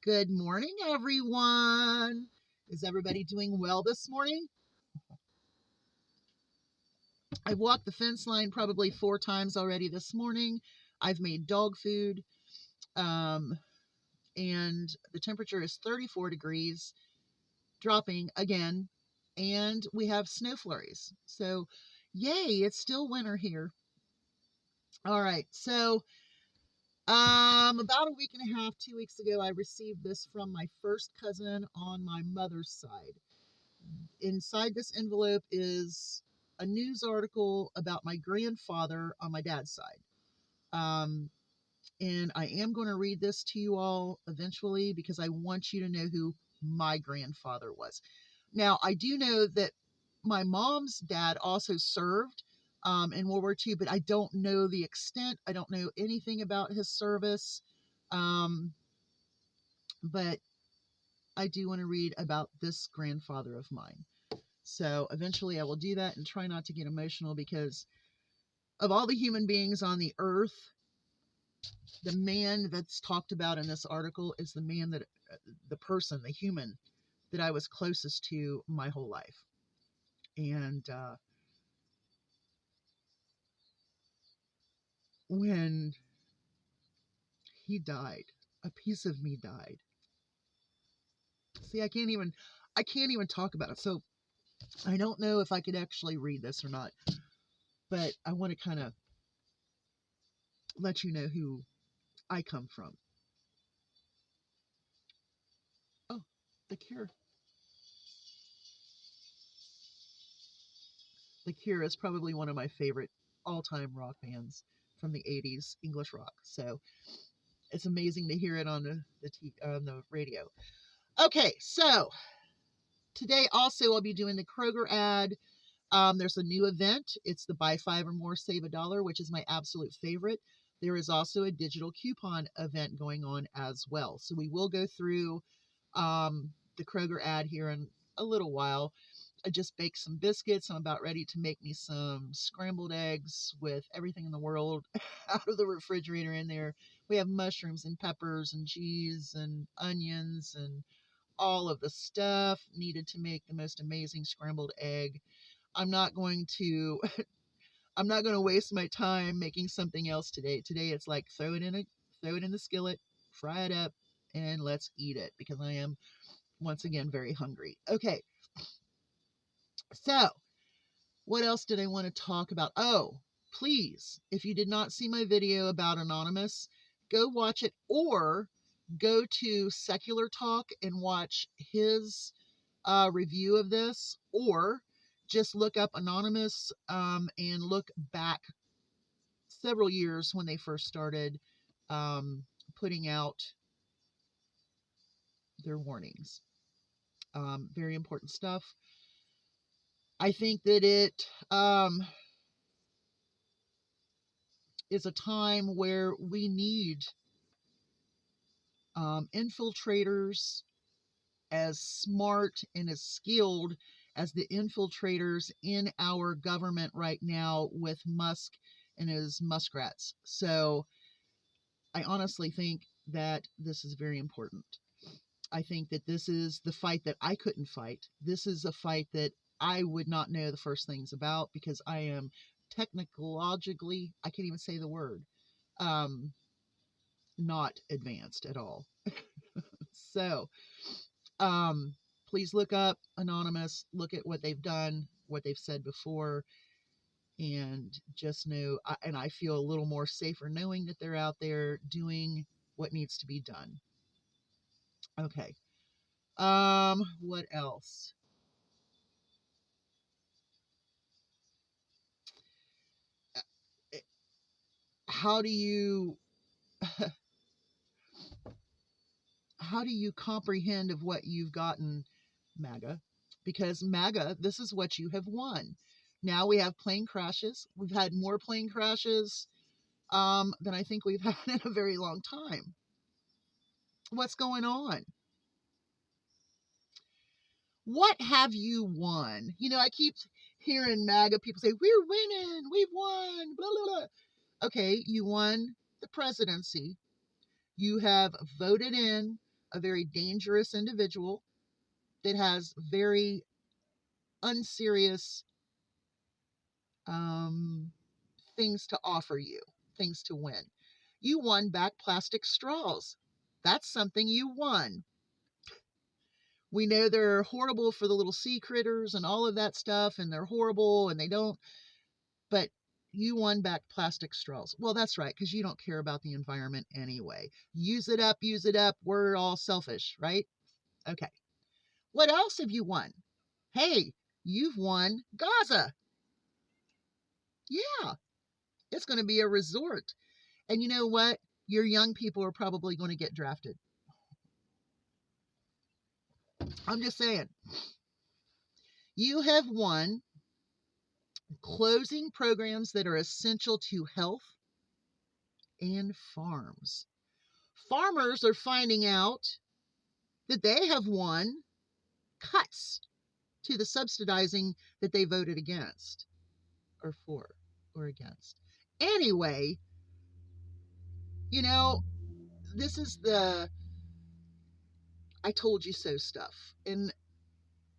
Good morning, everyone. Is everybody doing well this morning? I've walked the fence line probably 4 times already this morning. I've made dog food, um, and the temperature is 34 degrees, dropping again, and we have snow flurries. So, yay, it's still winter here. All right, so about a week and a half, 2 weeks ago, I received this from my first cousin on my mother's side. Inside this envelope is a news article about my grandfather on my dad's side. Um, and I am going to read this to you all eventually because I want you to know who my grandfather was. Now, I do know that my mom's dad also served in World War II, but I don't know the extent. I don't know anything about his service. Um, but I do want to read about this grandfather of mine. So eventually I will do that and try not to get emotional because of all the human beings on the earth, the man that's talked about in this article is the man that, the person, the human that I was closest to my whole life. And when he died, a piece of me died. See, I can't even talk about it. So I don't know if I could actually read this or not, but I want to kind of let you know who I come from. Oh, the Cure. The Cure is probably one of my favorite all-time rock bands from the 80s, English rock. So it's amazing to hear it on the radio. Okay, so today also I'll be doing the Kroger ad. There's a new event. It's the buy five or more, save $1, which is my absolute favorite. There is also a digital coupon event going on as well. So we will go through the Kroger ad here in a little while. I just baked some biscuits. I'm about ready to make me some scrambled eggs with everything in the world out of the refrigerator in there. We have mushrooms and peppers and cheese and onions and all of the stuff needed to make the most amazing scrambled egg. I'm not going to I'm not going to waste my time making something else today. Today it's like throw it in the skillet, fry it up, and let's eat it because I am once again very hungry. Okay. So, what else did I want to talk about? Oh, please, if you did not see my video about Anonymous, go watch it or go to Secular Talk and watch his review of this, or just look up Anonymous and look back several years when they first started um, putting out their warnings. Very important stuff. I think that it is a time where we need infiltrators as smart and as skilled as the infiltrators in our government right now with Musk and his muskrats. So I honestly think that this is very important. I think that this is the fight that I couldn't fight. This is a fight that I would not know the first things about because I am technologically, I can't even say the word, um, not advanced at all. So, um, please look up Anonymous, look at what they've done, what they've said before, and just know, and I feel a little more safer knowing that they're out there doing what needs to be done. Okay. What else? How do you how do you comprehend of what you've gotten, MAGA? Because MAGA, this is what you have won. Now we have plane crashes. We've had more plane crashes than I think we've had in a very long time. What's going on? What have you won? You know, I keep hearing MAGA people say, we're winning, we've won, blah, blah, blah. Okay, you won the presidency. You have voted in a very dangerous individual that has very unserious um, things to offer you, things to win. You won back plastic straws. That's something you won. We know they're horrible for the little sea critters and all of that stuff, and they're horrible and they don't, but you won back plastic straws. Well, that's right, because you don't care about the environment anyway. Use it up, use it up. We're all selfish, right? Okay. What else have you won? Hey, you've won Gaza. Yeah, it's going to be a resort. And you know what? Your young people are probably going to get drafted. I'm just saying. You have won closing programs that are essential to health and farms. Farmers are finding out that they have won cuts to the subsidizing that they voted against or for or against. Anyway, you know, this is the I told you so stuff. And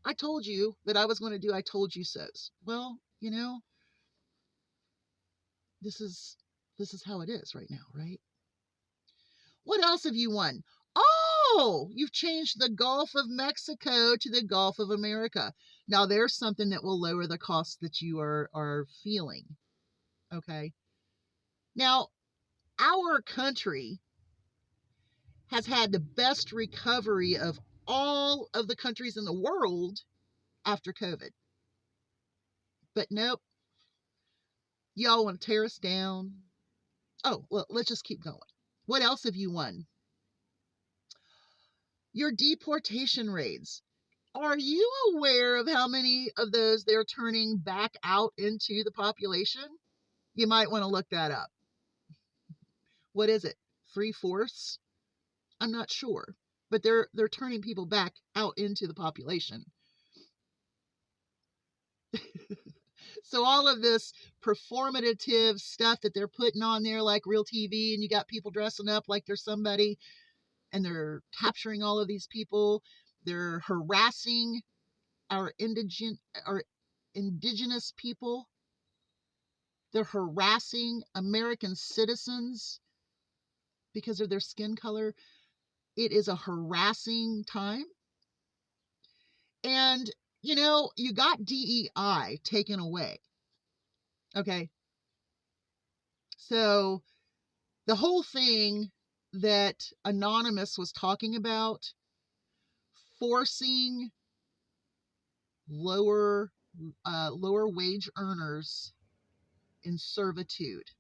I told you that I was going to do I told you so's. Well, this is how it is right now, right? What else have you won? Oh, you've changed the Gulf of Mexico to the Gulf of America. Now there's something that will lower the costs that you are feeling. Okay. Now, our country has had the best recovery of all of the countries in the world after COVID. But nope, y'all want to tear us down. Oh, well, let's just keep going. What else have you won? Your deportation raids. Are you aware of how many of those they're turning back out into the population? You might want to look that up. What is it? 3/4? I'm not sure, but they're turning people back out into the population. So all of this performative stuff that they're putting on there, like real TV, and you got people dressing up like they're somebody, and they're capturing all of these people. They're harassing our indigenous people. They're harassing American citizens because of their skin color. It is a harassing time. And, you got DEI taken away. Okay. So the whole thing that Anonymous was talking about, forcing lower wage earners in servitude.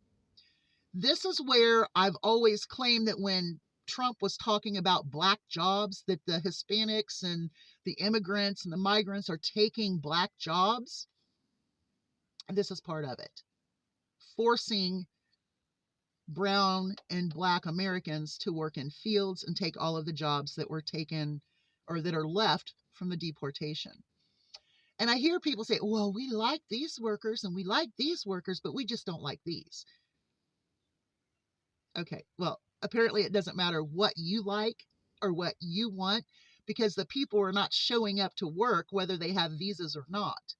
This is where I've always claimed that when Trump was talking about black jobs, that the Hispanics and the immigrants and the migrants are taking black jobs. And this is part of it. Forcing brown and black Americans to work in fields and take all of the jobs that were taken or that are left from the deportation. And I hear people say, well, we like these workers and we like these workers, but we just don't like these. Okay, well, apparently it doesn't matter what you like or what you want, because the people are not showing up to work whether they have visas or not.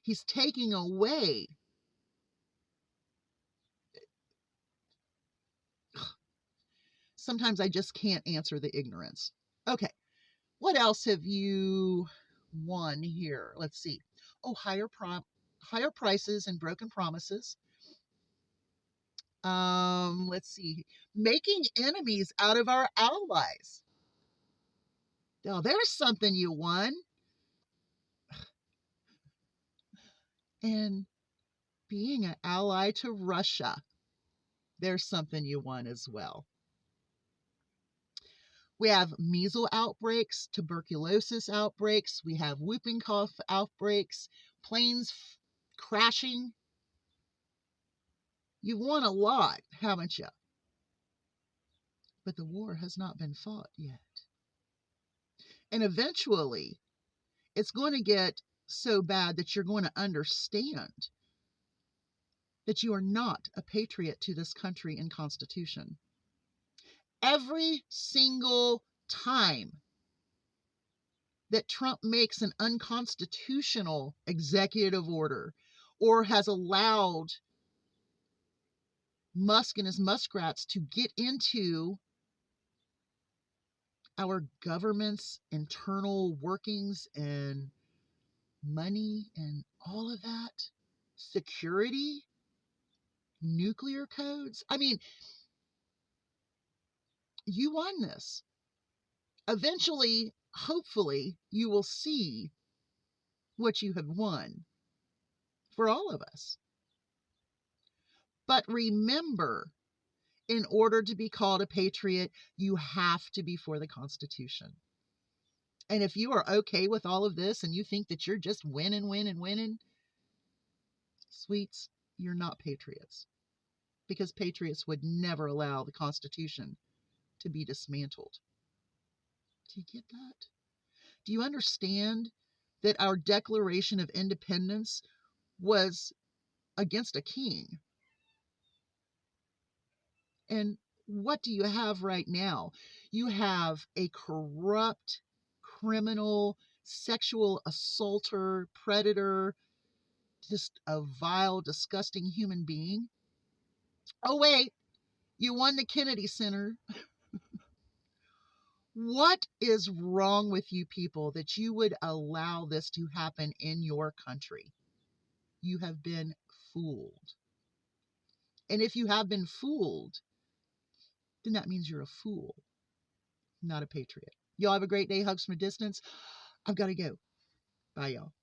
He's taking away. Sometimes I just can't answer the ignorance. Okay, what else have you won here? Let's see. Oh, higher prices and broken promises. Let's see. Making enemies out of our allies. Now, there's something you won. And being an ally to Russia. There's something you won as well. We have measles outbreaks, tuberculosis outbreaks. We have whooping cough outbreaks, planes crashing. You've won a lot, haven't you? But the war has not been fought yet. And eventually, it's going to get so bad that you're going to understand that you are not a patriot to this country and Constitution. Every single time that Trump makes an unconstitutional executive order or has allowed Musk and his muskrats to get into our government's internal workings and money and all of that, security, nuclear codes. I mean, you won this. Eventually, hopefully, you will see what you have won for all of us. But remember, in order to be called a patriot, you have to be for the Constitution. And if you are okay with all of this and you think that you're just winning, sweets, you're not patriots. Because patriots would never allow the Constitution to be dismantled. Do you get that? Do you understand that our Declaration of Independence was against a king? And what do you have right now? You have a corrupt, criminal, sexual assaulter, predator, just a vile, disgusting human being. Oh, wait, you won the Kennedy Center. What is wrong with you people that you would allow this to happen in your country? You have been fooled. And if you have been fooled, then that means you're a fool, not a patriot. Y'all have a great day. Hugs from a distance. I've got to go. Bye, y'all.